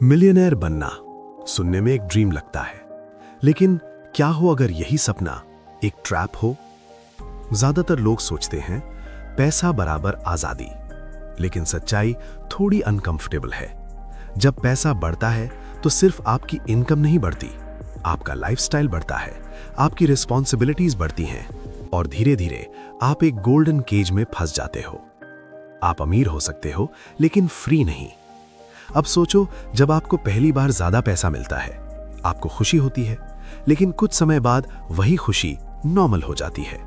Millionaire बनना सुनने में एक ड्रीम लगता है, लेकिन क्या हो अगर यही सपना एक ट्रैप हो? ज्यादातर लोग सोचते हैं पैसा बराबर आजादी, लेकिन सच्चाई थोड़ी अनकंफर्टेबल है। जब पैसा बढ़ता है तो सिर्फ आपकी इनकम नहीं बढ़ती, आपका लाइफस्टाइल बढ़ता है, आपकी रिस्पॉन्सिबिलिटीज बढ़ती हैं और धीरे धीरे आप एक गोल्डन केज में फंस जाते हो। आप अमीर हो सकते हो लेकिन फ्री नहीं। अब सोचो, जब आपको पहली बार ज्यादा पैसा मिलता है, आपको खुशी होती है, लेकिन कुछ समय बाद वही खुशी नॉर्मल हो जाती है।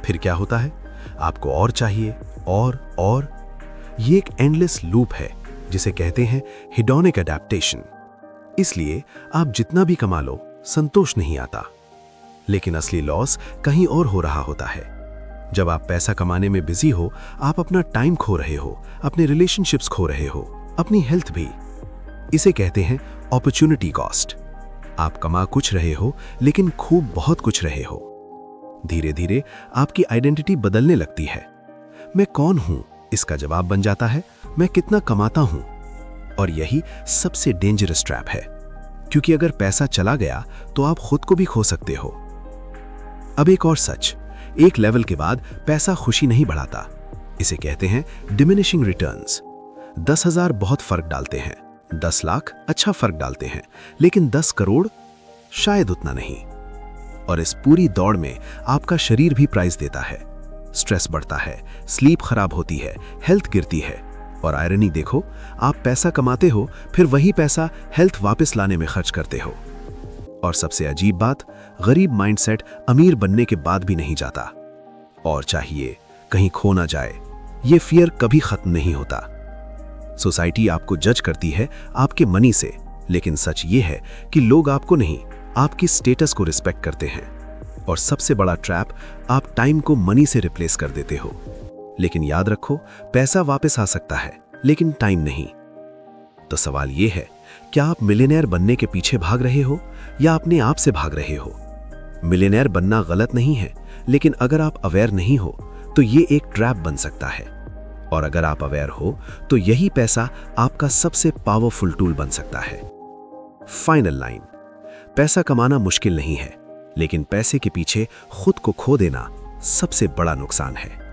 फिर क्या होता है? आपको और चाहिए, और ये एक एंडलेस लूप है जिसे कहते हैं हेडोनिक अडैप्टेशन। इसलिए आप जितना भी कमा लो, संतोष नहीं आता। लेकिन असली लॉस कहीं और हो रहा होता है। जब आप पैसा कमाने में बिजी हो, आप अपना टाइम खो रहे हो, अपने रिलेशनशिप्स खो रहे हो, अपनी हेल्थ भी। इसे कहते हैं अपॉर्चुनिटी कॉस्ट। आप कमा कुछ रहे हो लेकिन खूब बहुत कुछ रहे हो। धीरे धीरे आपकी आइडेंटिटी बदलने लगती है। मैं कौन हूं इसका जवाब बन जाता है मैं कितना कमाता हूं। और यही सबसे डेंजरस ट्रैप है, क्योंकि अगर पैसा चला गया तो आप खुद को भी खो सकते हो। अब एक और सच, एक लेवल के बाद पैसा खुशी नहीं बढ़ाता। इसे कहते हैं डिमिनिशिंग रिटर्न्स। 10,000 बहुत फर्क डालते हैं, 10 लाख अच्छा फर्क डालते हैं, लेकिन 10 करोड़ शायद उतना नहीं। और इस पूरी दौड़ में आपका शरीर भी प्राइस देता है। स्ट्रेस बढ़ता है, स्लीप खराब होती है, हेल्थ गिरती है। और आयरनी देखो, आप पैसा कमाते हो, फिर वही पैसा हेल्थ वापस लाने में खर्च करते हो। और सबसे अजीब बात, गरीब माइंडसेट अमीर बनने के बाद भी नहीं जाता। और चाहिए, कहीं खो ना जाए, ये फियर कभी खत्म नहीं होता। सोसाइटी आपको जज करती है आपके मनी से, लेकिन सच ये है कि लोग आपको नहीं, आपकी स्टेटस को रिस्पेक्ट करते हैं। और सबसे बड़ा ट्रैप, आप टाइम को मनी से रिप्लेस कर देते हो। लेकिन याद रखो, पैसा वापस आ सकता है, लेकिन टाइम नहीं। तो सवाल ये है, क्या आप मिलियनेयर बनने के पीछे भाग रहे हो या अपने आप से भाग रहे हो? मिलियनेयर बनना गलत नहीं है, लेकिन अगर आप अवेयर नहीं हो तो ये एक ट्रैप बन सकता है। और अगर आप अवेयर हो तो यही पैसा आपका सबसे पावरफुल टूल बन सकता है। फाइनल लाइन, पैसा कमाना मुश्किल नहीं है, लेकिन पैसे के पीछे खुद को खो देना सबसे बड़ा नुकसान है।